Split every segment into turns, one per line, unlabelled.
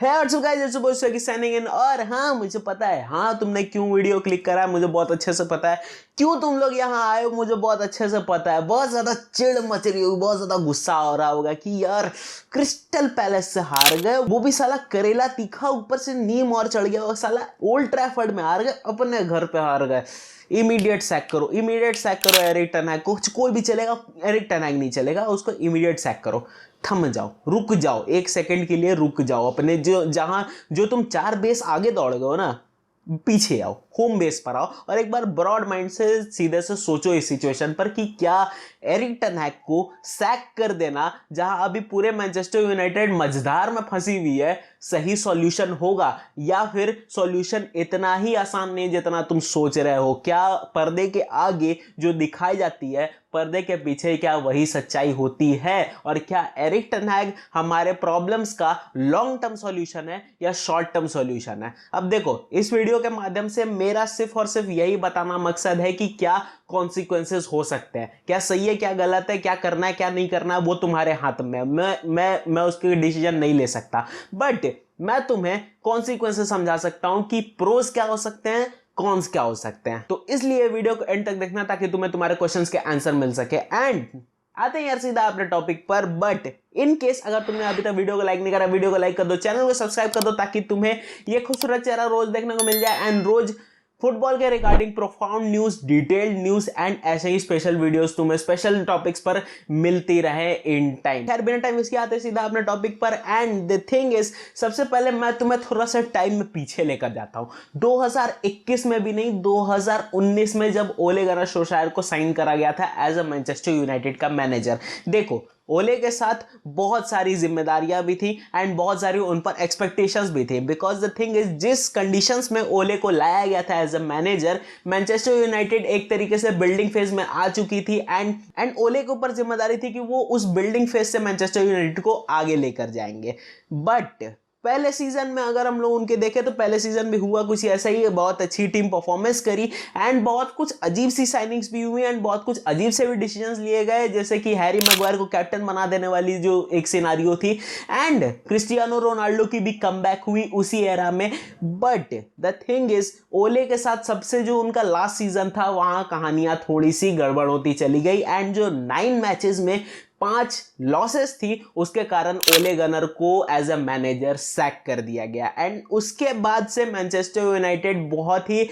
है की साइनिंग इन। और हाँ, मुझे पता है, हाँ तुमने क्यों वीडियो क्लिक करा है मुझे बहुत अच्छे से पता है। क्यों तुम लोग यहाँ आए हो मुझे बहुत अच्छे से पता है। बहुत ज्यादा चिढ़ मच रही होगी, बहुत ज्यादा गुस्सा हो रहा होगा कि यार क्रिस्टल पैलेस से हार गए, वो भी साला करेला तीखा, ऊपर से नीम और चढ़ गया, और साला ओल्ड ट्रैफर्ड में हार गए, अपने घर पे हार गए। इमीडिएट सैक करो, इमीडिएट सैक करो एरिक टेन हैग को। कोई भी चलेगा, एरिक टेन हैग नहीं चलेगा, उसको इमीडिएट सैक करो। थम जाओ, रुक जाओ, एक सेकंड के लिए रुक जाओ। अपने जो तुम 4 बेस आगे दौड़ गए हो ना, पीछे आओ, होम बेस पर आओ, और एक बार ब्रॉड माइंड से सीधे से सोचो इस सिचुएशन पर कि क्या एरिक टेन हैग को सैक कर देना, जहां अभी पूरे मैनचेस्टर यूनाइटेड मझधार में फंसी हुई है, सही सॉल्यूशन होगा, या फिर सॉल्यूशन इतना ही आसान नहीं जितना तुम सोच रहे हो? क्या पर्दे के आगे जो दिखाई जाती है, पर्दे के पीछे क्या वही सच्चाई होती है? और क्या एरिक टेन हैग हमारे प्रॉब्लम्स का लॉन्ग टर्म सॉल्यूशन है या शॉर्ट टर्म सॉल्यूशन है? अब देखो, इस वीडियो के माध्यम से मेरा सिर्फ और सिर्फ यही बताना मकसद है कि क्या कॉन्सिक्वेंसेस हो सकते हैं, क्या सही है क्या गलत है, क्या करना है क्या नहीं करना है, वो तुम्हारे हाथ में। मैं उसके डिसीजन नहीं ले सकता, बट मैं तुम्हें कॉन्सिक्वेंसेस समझा सकता हूं कि प्रोस क्या हो सकते हैं, कॉन्स क्या हो सकते हैं। तो इसलिए वीडियो को एंड तक देखना ताकि तुम्हें तुम्हारे क्वेश्चंस के आंसर मिल सके। एंड आते हैं यार सीधा अपने टॉपिक पर। बट इन केस अगर तुमने अभी तक वीडियो को लाइक नहीं करा, वीडियो को लाइक कर दो, चैनल को सब्सक्राइब कर दो, ताकि तुम्हें ये खूबसूरत चेहरा रोज देखने को मिल जाए, एंड रोज फुटबॉल के regarding profound news, detailed news and ऐसे ही स्पेशल वीडियोस तुम्हें स्पेशल टॉपिक्स पर मिलती रहे इन टाइम। खैर बिना टाइम इसके आते सीधा अपने टॉपिक पर। एंड द थिंग इज, सबसे पहले मैं तुम्हें थोड़ा सा टाइम में पीछे लेकर जाता हूं। 2021 में भी नहीं, 2019 में जब ओले गनर सोशायर को साइन करा गया था एज अ मैनचेस्टर यूनाइटेड का मैनेजर। देखो, ओले के साथ बहुत सारी जिम्मेदारियां भी थी एंड बहुत सारी उन पर एक्सपेक्टेशंस भी थी, बिकॉज द थिंग इज, जिस कंडीशंस में ओले को लाया गया था as a manager, Manchester United एक तरीके से बिल्डिंग फेज में आ चुकी थी, एंड ओले के ऊपर जिम्मेदारी थी कि वो उस बिल्डिंग फेज से मैनचेस्टर यूनाइटेड को आगे लेकर जाएंगे। बट पहले सीजन में अगर हम लोग उनके देखें तो पहले सीजन में हुआ कुछ ऐसा ही, बहुत अच्छी टीम परफॉर्मेंस करी, एंड बहुत कुछ अजीब सी साइनिंग्स भी हुई, एंड बहुत कुछ अजीब से भी डिसीजंस लिए गए, जैसे कि हैरी मैग्वायर को कैप्टन बना देने वाली जो एक सिनारियो थी, एंड क्रिस्टियानो रोनाल्डो की भी कमबैक हुई उसी एरा में। बट द थिंग इज, ओले के साथ सबसे जो उनका लास्ट सीजन था, वहां कहानियां थोड़ी सी गड़बड़ होती चली गई, एंड जो 9 मैचेस में 5 लॉसेस थी, उसके कारण ओले गनर को एज अ मैनेजर सैक कर दिया गया। एंड उसके बाद से मैनचेस्टर यूनाइटेड बहुत ही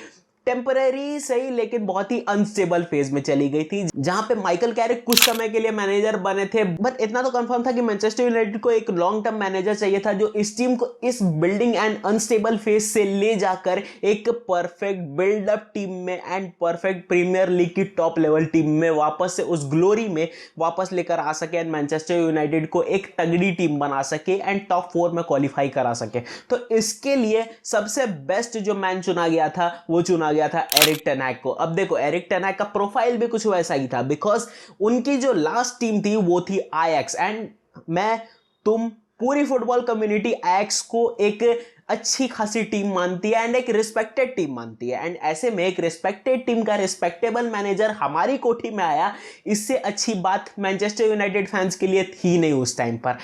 टेम्पररी सही लेकिन बहुत ही अनस्टेबल फेज में चली गई थी, जहां पे माइकल कैरिक कुछ समय के लिए मैनेजर बने थे। बट इतना तो कंफर्म था कि मैनचेस्टर यूनाइटेड को एक लॉन्ग टर्म मैनेजर चाहिए था, जो इस टीम को इस बिल्डिंग एंड अनस्टेबल फेज से ले जाकर एक परफेक्ट बिल्डअप टीम में एंड परफेक्ट प्रीमियर लीग की टॉप लेवल टीम में वापस से उस ग्लोरी में वापस लेकर आ सके, एंड मैनचेस्टर यूनाइटेड को एक तगड़ी टीम बना सके एंड टॉप 4 में क्वालिफाई करा सके। तो इसके लिए सबसे बेस्ट जो मैन चुना गया था, वो चुना गया था एरिक टेन हैग को। अब देखो, एरिक टेन हैग का प्रोफाइल भी कुछ वैसा ही था, बिकॉज उनकी जो लास्ट टीम थी वो थी आयैक्स, एंड मैं, तुम, पूरी फुटबॉल कम्युनिटी आयैक्स को एक अच्छी खासी टीम मानती है एंड एक रिस्पेक्टेड टीम मानती है, एंड ऐसे में एक रिस्पेक्टेड टीम का रिस्पेक्टेबल मैनेजर हमारी कोठी में आया, इससे अच्छी बात मैनचेस्टर यूनाइटेड फैंस के लिए थी नहीं उस टाइम पर।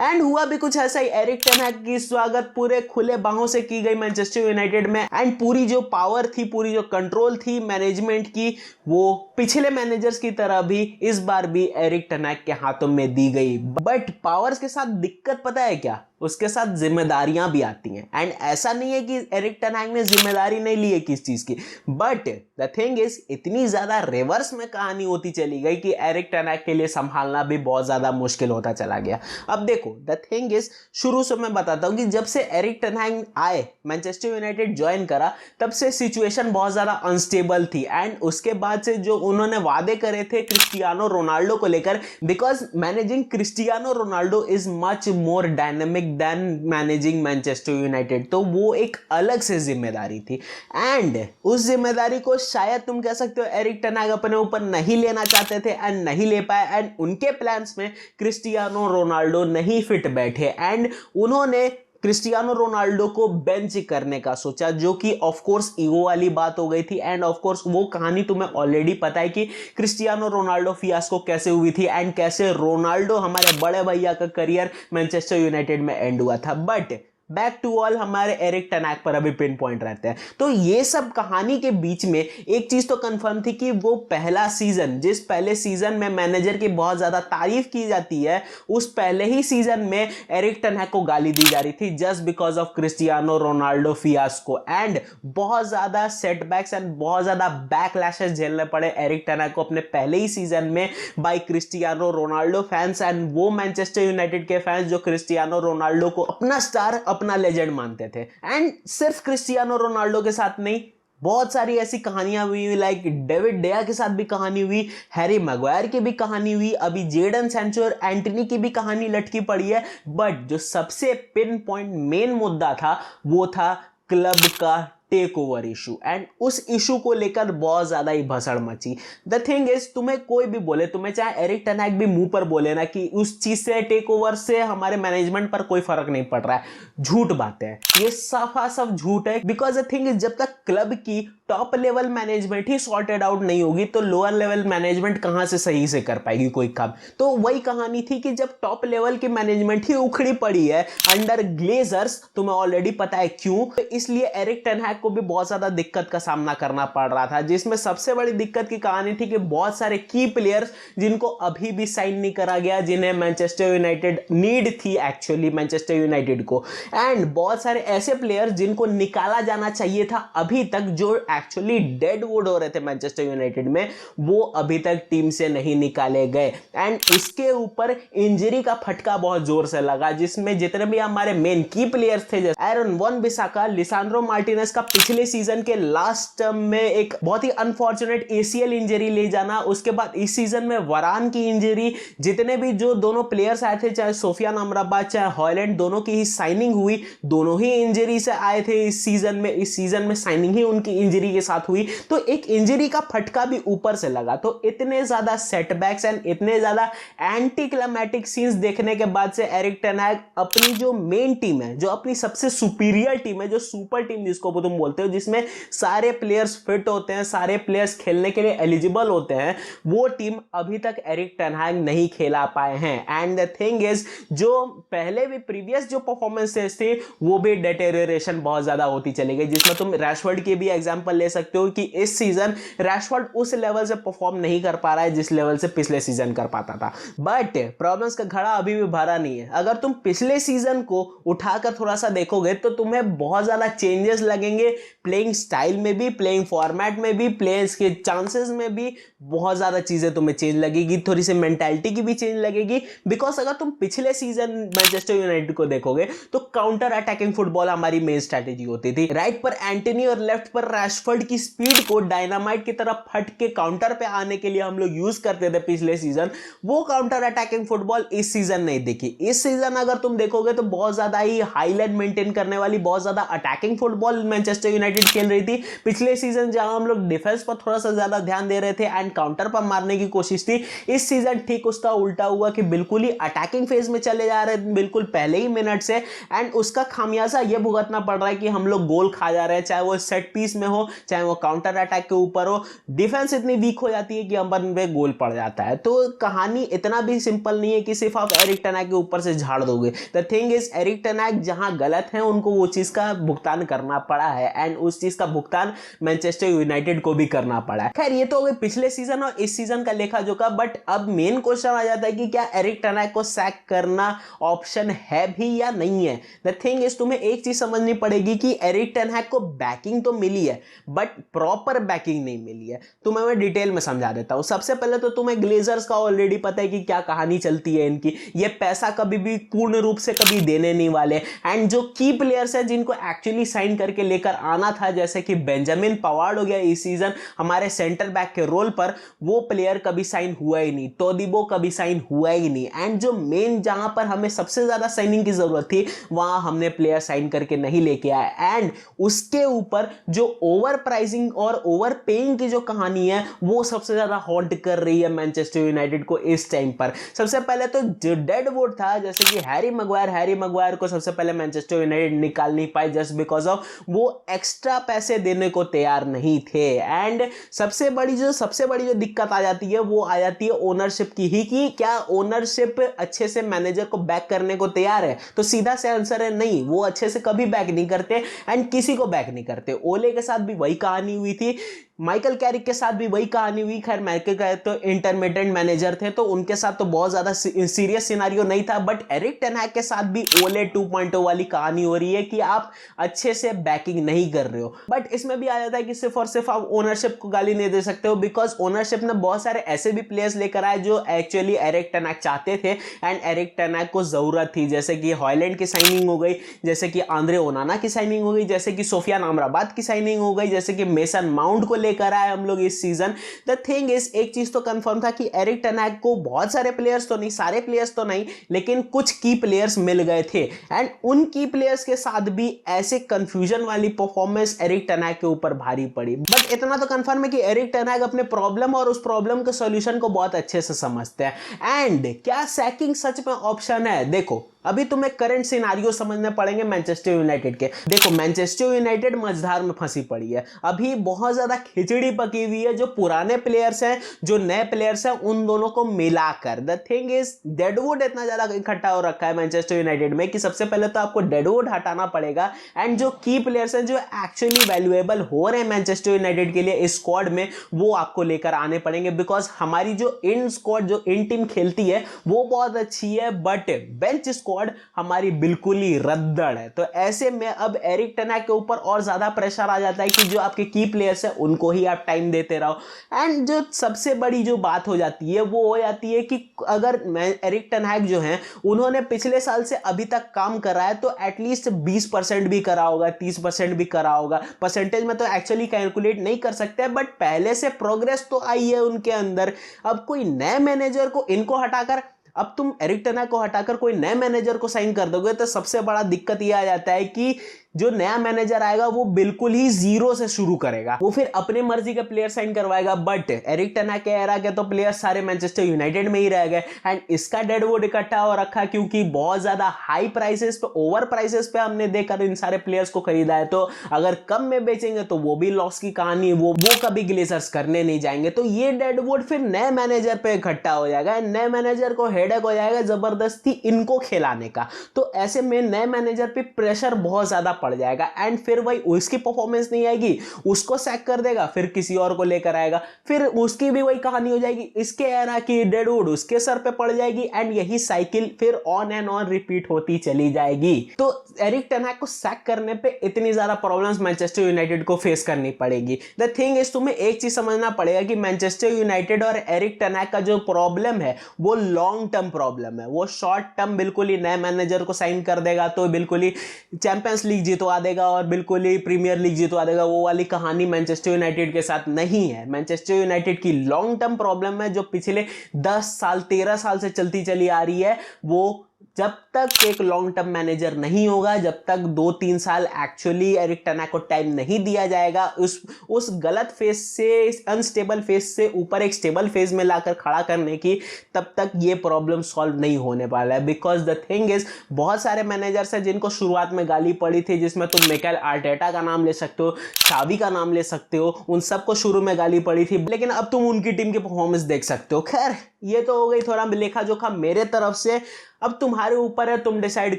एंड हुआ भी कुछ ऐसा ही। एरिक टेन हैग की स्वागत पूरे खुले बाहों से की गई मैनचेस्टर यूनाइटेड में, एंड पूरी जो पावर थी, पूरी जो कंट्रोल थी मैनेजमेंट की, वो पिछले मैनेजर्स की तरह भी इस बार भी एरिक टेन हैग के हाथों में दी गई। बट पावर्स के साथ दिक्कत पता है क्या? उसके साथ जिम्मेदारियां भी आती हैं, एंड ऐसा नहीं है कि एरिक टेन हैग ने जिम्मेदारी नहीं ली है किस चीज की, बट द थिंग इज, इतनी ज्यादा रिवर्स में कहानी होती चली गई कि एरिक टेन हैग के लिए संभालना भी बहुत ज्यादा मुश्किल होता चला गया। अब देखो, द थिंग इज, शुरू से मैं बताता हूं कि जब से एरिक टेन हैग आए, मैनचेस्टर यूनाइटेड ज्वाइन करा, तब से सिचुएशन बहुत ज्यादा अनस्टेबल थी, एंड उसके बाद से जो उन्होंने वादे करे थे क्रिस्टियानो रोनाल्डो को लेकर, because managing Cristiano Ronaldo is much more dynamic than managing Manchester United, तो वो एक अलग से जिम्मेदारी थी, एंड उस जिम्मेदारी को शायद तुम कह सकते हो एरिक टेन हैग अपने ऊपर नहीं लेना चाहते थे एंड नहीं ले पाए, एंड उनके प्लान्स में क्रिस्टियानो रोनाल्डो नहीं फिट बैठे, एंड उन्होंने क्रिस्टियानो रोनाल्डो को बेंच करने का सोचा, जो कि ऑफ कोर्स ईगो वाली बात हो गई थी, एंड ऑफ कोर्स वो कहानी तुम्हें ऑलरेडी पता है कि क्रिस्टियानो रोनाल्डो फियास्को कैसे हुई थी, एंड कैसे रोनाल्डो, हमारे बड़े भैया का करियर मैनचेस्टर यूनाइटेड में एंड हुआ था। बट बैक टू ऑल हमारे एरिक टेन हैग पर अभी पिन पॉइंट रहते हैं। तो ये सब कहानी के बीच में एक चीज तो कंफर्म थी कि वो पहला सीजन, जिस पहले सीजन में मैनेजर की बहुत ज्यादा तारीफ की जाती है, उस पहले ही सीजन में एरिक टेन हैग को गाली दी जा रही थी just because of Cristiano Ronaldo fiasco. And बहुत ज्यादा सेटबैक्स एंड बहुत ज्यादा बैकलैशेस झेलने पड़े एरिक टेन हैग को अपने पहले ही सीजन में by Cristiano Ronaldo fans and वो मैनचेस्टर यूनाइटेड के फैंस जो क्रिस्टियानो रोनाल्डो को अपना स्टार, अपना लेजेंड मानते थे। एंड सिर्फ क्रिस्टियानो रोनाल्डो के साथ नहीं, बहुत सारी ऐसी कहानियां हुई, लाइक डेविड डेया के साथ भी कहानी हुई, हैरी मैग्वायर की भी कहानी हुई, अभी जेडन सैंचो और एंटनी की भी कहानी लटकी पड़ी है। बट जो सबसे पिन पॉइंट मेन मुद्दा था वो था क्लब का टेक ओवर इशू। एंड उस इशू को लेकर बहुत ज्यादा ही भसड़ मची। द थिंग इज, तुम्हें कोई भी बोले, तुम्हें चाहे एरिक टेन हैग भी मुंह पर बोले ना कि उस चीज से, टेक ओवर से हमारे मैनेजमेंट पर कोई फर्क नहीं पड़ रहा है, झूठ बातें हैं, ये साफा सब झूठ है। बिकॉज द थिंग इज, जब तक क्लब की टॉप लेवल मैनेजमेंट ही सॉर्टेड आउट नहीं होगी तो लोअर लेवल मैनेजमेंट कहां से सही से कर पाएगी कोई काम। तो वही कहानी थी कि जब टॉप लेवल की मैनेजमेंट ही उखड़ी पड़ी है अंडर ग्लेजर्स, तुम्हें ऑलरेडी पता है क्यों, तो इसलिए एरिक टेन हैग को भी बहुत ज्यादा दिक्कत का सामना करना पड़ रहा था। जिसमें सबसे बड़ी दिक्कत की कहानी थी कि बहुत सारे की प्लेयर्स जिनको अभी भी साइन नहीं करा गया, जिन्हें मैनचेस्टर यूनाइटेड नीड थी एक्चुअली मैनचेस्टर यूनाइटेड को, एंड बहुत सारे ऐसे प्लेयर्स जिनको निकाला जाना चाहिए था अभी तक, जो एक्चुअली डेड वुड हो रहे थे मैनचेस्टर यूनाइटेड में, वो अभी तक टीम से नहीं निकाले गए। एंड इसके ऊपर इंजरी का फटका बहुत जोर से लगा, जिसमें जितने भी हमारे मेन की प्लेयर्स थे, जैसे एरन वन बिसाका, लिसांड्रो मार्टिनेज का पिछले सीजन के लास्ट टर्म में एक बहुत ही अनफॉर्चुनेट एसीएल इंजरी ले जाना, उसके बाद इस सीजन में वरान की इंजरी, जितने भी जो दोनों प्लेयर्स आए थे, चाहे सोफियान अमराबाद चाहे हॉयलैंड, दोनों की ही साइनिंग हुई, दोनों ही इंजरी से आए थे इस सीजन में साइनिंग ही उनकी इंजरी के साथ हुई। तो एक इंजरी का फटका भी ऊपर से लगा। तो इतने ज्यादा सेटबैक्स एंड इतने ज्यादा एंटी क्लाइमैटिक सीन्स देखने के बाद से एरिक टेन हैग अपनी जो मेन टीम है, जो अपनी सबसे सुपीरियर टीम है, जो सुपर टीम जिसको तुम बोलते हो, जिसमें सारे प्लेयर्स फिट होते हैं, सारे प्लेयर्स खेलने के लिए एलिजिबल होते हैं, वो टीम अभी तक एरिक टेन हैग नहीं खेला पाए हैं। एंड द थिंग इज, जो पहले भी प्रीवियस जो परफॉर्मेंसेस थे वो भी डेटेरियोरेशन बहुत ज्यादा होती चली गई, जिसमें तुम रैशफोर्ड की भी एग्जांपल ले सकते हो कि इस सीजन रैशफोर्ड उस लेवल से परफॉर्म नहीं कर पा रहा है जिस लेवल से पिछले सीजन कर पाता था। बट प्रॉब्लम्स का घड़ा अभी भी भरा नहीं है। अगर तुम पिछले सीजन को उठाकर थोड़ा सा देखोगे तो तुम्हें बहुत ज्यादा चेंजेस लगेंगे, प्लेइंग स्टाइल में भी, प्लेइंग फॉर्मेट में भी, प्लेयर्स के चांसेस में भी बहुत ज्यादा चीजें तुम्हें चेंज लगेगी, थोड़ी सी मेंटालिटी की भी चेंज लगेगी। बिकॉज अगर तुम पिछले सीजन मैनचेस्टर यूनाइटेड को देखोगे तो काउंटर अटैकिंग फुटबॉल हमारी मेन स्ट्रैटेजी होती थी। राइट पर एंटनी और लेफ्ट पर रैशफोर्ड की स्पीड को डायनामाइट की तरह फट के काउंटर पे आने के लिए हम लोग यूज करते थे पिछले सीजन। वो काउंटर अटैकिंग फुटबॉल इस सीजन नहीं देखी। इस सीजन अगर तुम देखोगे तो बहुत ज्यादा ही हाई लाइन मेंटेन करने वाली, बहुत ज्यादा अटैकिंग फुटबॉल मैनचेस्टर यूनाइटेड खेल रही थी। पिछले सीजन जहां हम लोग डिफेंस पर थोड़ा सा ज्यादा ध्यान दे रहे थे एंड काउंटर पर मारने की कोशिश थी, इस सीजन ठीक उसका उल्टा हुआ कि बिल्कुल ही अटैकिंग फेज में चले जा रहे हैं बिल्कुल पहले ही मिनट से। एंड उसका खामियाजा यह भुगतना पड़ रहा है कि हम लोग गोल खा जा रहे हैं, चाहे वो सेट पीस में हो चाहे वो काउंटर अटैक के ऊपर हो। डिफेंस इतनी वीक हो जाती है कि हम पे गोल पड़ जाता है। तो कहानी इतना भी सिंपल नहीं है कि सिर्फ आप एरिक टेन हैग के ऊपर से झाड़ दोगे। The thing is, Erik ten Hag जहां गलत है उनको वो चीज का भुगतान करना पड़ा है एंड उस चीज का भुगतान मैनचेस्टर यूनाइटेड को भी करना पड़ा है। खैर ये तो हो गए पिछले सीजन और इस सीजन का लेखा जोखा। बट अब मेन क्वेश्चन आ जाता है कि क्या एरिक टेन हैग को सैक करना ऑप्शन है भी या नहीं है। द थिंग इज, तुम्हें एक चीज समझनी पड़ेगी कि एरिक टेन हैग को बैकिंग तो मिली है बट प्रॉपर बैकिंग नहीं मिली है। तुम्हें मैं डिटेल में समझा देता हूं। सबसे पहले तो तुम्हें ग्लेजर्स का ऑलरेडी पता है कि क्या कहानी चलती है इनकी। ये पैसा कभी भी पूर्ण रूप से कभी देने नहीं वाले। एंड जो की प्लेयर्स है जिनको एक्चुअली साइन करके लेकर आना था, जैसे कि बेंजामिन पवार्ड हो गया इस सीजन हमारे सेंटर बैक के रोल पर, वो प्लेयर कभी साइन हुआ ही नहीं। टोदिबो कभी साइन हुआ ही नहीं। एंड जो मेन जहां पर हमें सबसे ज्यादा साइनिंग की जरूरत थी वहां हमने प्लेयर साइन करके नहीं लेके आए। एंड उसके ऊपर जो ओवर ओवर प्राइसिंग और ओवर पेइंग की जो कहानी है वो सबसे ज्यादा हॉन्ट कर रही है मैनचेस्टर यूनाइटेड को इस टाइम पर। सबसे पहले तो जो डेडवुड था जैसे कि हैरी मैगवायर को सबसे पहले मैनचेस्टर यूनाइटेड निकाल नहीं पाई जस्ट बिकॉज ऑफ वो एक्स्ट्रा पैसे देने को तैयार नहीं थे। एंड सबसे बड़ी जो दिक्कत आ जाती है वो आ जाती है ओनरशिप की ही, कि क्या ओनरशिप अच्छे से मैनेजर को बैक करने को तैयार है? तो सीधा से आंसर है नहीं, वो अच्छे से कभी बैक नहीं करते एंड किसी को बैक नहीं करते। ओले के साथ भी वही कहानी हुई थी, माइकल कैरिक के साथ भी वही कहानी हुई। खैर माइकल कैरिक तो इंटरमीडिएट मैनेजर थे तो उनके साथ तो बहुत ज्यादा सीरियस सिनारियो नहीं था, बट एरिक टेन हैग के साथ भी ओले 2.0 वाली कहानी हो रही है कि आप अच्छे से बैकिंग नहीं कर रहे हो। बट इसमें भी आ जाता है कि सिर्फ और सिर्फ आप ओनरशिप को गाली नहीं दे सकते हो, बिकॉज ओनरशिप ने बहुत सारे ऐसे भी प्लेयर्स लेकर आए जो एक्चुअली एरिक टेन हैग चाहते थे एंड एरिक टेन हैग को जरूरत थी, जैसे कि हॉयलैंड की साइनिंग हो गई, जैसे कि आंद्रे ओनाना की साइनिंग हो गई, जैसे कि सोफियान अमराबाद की साइनिंग हो गई, जैसे कि मेसन माउंट को लेकर आए हम लोग इस सीजन। द थिंग इज एक चीज तो कंफर्म था कि एरिक टेन हैग को बहुत सारे प्लेयर्स तो नहीं, सारे प्लेयर्स तो नहीं, लेकिन कुछ की प्लेयर्स मिल गए थे एंड उन की प्लेयर्स के साथ भी ऐसे कंफ्यूजन वाली परफॉर्मेंस एरिक टेन हैग के ऊपर भारी पड़ी। बट इतना तो कंफर्म है कि एरिक टेन हैग अपने प्रॉब्लम और उस प्रॉब्लम के सॉल्यूशन को बहुत अच्छे से समझते हैं। एंड क्या सैकिंग सच में ऑप्शन है? देखो अभी तुम्हें करंट सिनारियो समझने पड़ेंगे मैनचेस्टर यूनाइटेड के। देखो मैनचेस्टर यूनाइटेड मझधार में फंसी पड़ी है, अभी बहुत ज्यादा खिचड़ी पकी हुई है। जो पुराने प्लेयर्स हैं जो नए प्लेयर्स हैं उन दोनों को मिलाकर, द थिंग इज डेडवुड इतना ज्यादा इकट्ठा हो रखा है मैनचेस्टर यूनाइटेड में कि सबसे पहले तो आपको डेडवुड हटाना पड़ेगा एंड जो की प्लेयर्स हैं जो एक्चुअली वैल्यूएबल हो रहे हैं मैनचेस्टर यूनाइटेड के लिए इस स्क्वाड में वो आपको लेकर आने पड़ेंगे, बिकॉज हमारी जो इन स्क्वाड जो इन टीम खेलती है वो बहुत अच्छी है बट बेंच स्क्वाड हमारी बिल्कुल ही रद्दड़ है। तो ऐसे में अब एरिक टेन हैग के ऊपर और ज्यादा प्रेशर आ जाता है कि जो आपके की प्लेयर्स हैं उनको ही आप टाइम देते रहो। एंड जो सबसे बड़ी जो बात हो जाती है वो हो जाती है कि अगर एरिक टेन हैग जो हैं उन्होंने पिछले साल से अभी तक काम करा है तो एटलीस्ट 20% भी करा होगा, 30% भी करा होगा। परसेंटेज में तो एक्चुअली कैलकुलेट नहीं कर सकते बट पहले से प्रोग्रेस तो आई है उनके अंदर। अब कोई नए मैनेजर को इनको हटाकर अब तुम एरिक टेन हैग को हटाकर कोई नए मैनेजर को साइन कर दोगे तो सबसे बड़ा दिक्कत यह आ जाता है कि जो नया मैनेजर आएगा वो बिल्कुल ही जीरो से शुरू करेगा, वो फिर अपने मर्जी के प्लेयर साइन करवाएगा। बट एरिक टेन हैग के एरा के तो प्लेयर सारे मैनचेस्टर यूनाइटेड में ही रह गए एंड इसका डेडवुड इकट्ठा हो रखा क्योंकि बहुत ज्यादा हाई प्राइसेस पे, ओवर प्राइसेस पे हमने देखकर इन सारे प्लेयर्स को खरीदा है। तो अगर कम में बेचेंगे तो वो भी लॉस की कहानी, वो कभी ग्लेजर्स करने नहीं जाएंगे। तो ये डेडवुड फिर नए मैनेजर पे इकट्ठा हो जाएगा, नए मैनेजर को हेडेक हो जाएगा जबरदस्ती इनको खिलाने का। तो ऐसे में नए मैनेजर पे प्रेशर बहुत ज्यादा पड़ जाएगा एंड फिर वही उसकी परफॉर्मेंस नहीं आएगी, उसको सैक कर देगा, फिर किसी और को लेकर आएगा, फिर उसकी भी वही कहानी हो जाएगी, इसके एरा की डेडवुड उसके सर पे पड़ जाएगी एंड यही साइकिल फिर ऑन एंड ऑन रिपीट होती चली जाएगी। तो एरिक टेन हैग को सैक करने पे इतनी ज्यादा प्रॉब्लम्स मैनचेस्टर यूनाइटेड को फेस करनी पड़ेगी। द थिंग इज तुम्हें एक चीज समझना पड़ेगा कि मैनचेस्टर यूनाइटेड और एरिक टेन हैग का जो प्रॉब्लम है वो लॉन्ग टर्म प्रॉब्लम है। वो शॉर्ट टर्म बिल्कुल ही नए मैनेजर को साइन कर देगा तो बिल्कुल ही चैंपियंस लीग जितवा देगा और बिल्कुल ही प्रीमियर लीग जितवा देगा, वो वाली कहानी मैनचेस्टर यूनाइटेड के साथ नहीं है। मैनचेस्टर यूनाइटेड की लॉन्ग टर्म प्रॉब्लम है जो पिछले 10 साल 13 साल से चलती चली आ रही है। वो जब तक एक लॉन्ग टर्म मैनेजर नहीं होगा, जब तक 2-3 साल एक्चुअली एरिक टेन हैग को टाइम नहीं दिया जाएगा, उस गलत फेज से, अनस्टेबल फेज से ऊपर एक स्टेबल फेज में लाकर खड़ा करने की, तब तक ये प्रॉब्लम सॉल्व नहीं होने वाला है। बिकॉज द थिंग इज बहुत सारे मैनेजर्स हैं जिनको शुरुआत में गाली पड़ी थी, जिसमें तुम मिकेल आर्टेटा का नाम ले सकते हो, शावी का नाम ले सकते हो, उन सबको शुरू में गाली पड़ी थी, लेकिन अब तुम उनकी टीम की परफॉर्मेंस देख सकते हो। खैर ये तो हो गई थोड़ा लेखा जोखा मेरे तरफ से, अब तुम्हारे ऊपर है, तुम डिसाइड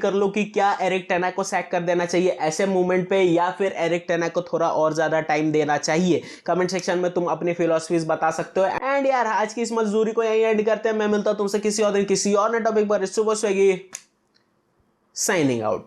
कर लो कि क्या एरिक टेन हैग को सैक कर देना चाहिए ऐसे मूवमेंट पे या फिर एरिक टेन हैग को थोड़ा और ज्यादा टाइम देना चाहिए। कमेंट सेक्शन में तुम अपनी फिलॉसफीज बता सकते हो। एंड यार आज की इस मजदूरी को यहीं एंड करते हैं। मैं मिलता हूं तुमसे किसी और दिन किसी और नए टॉपिक पर। सुबह स्वेगी साइनिंग आउट।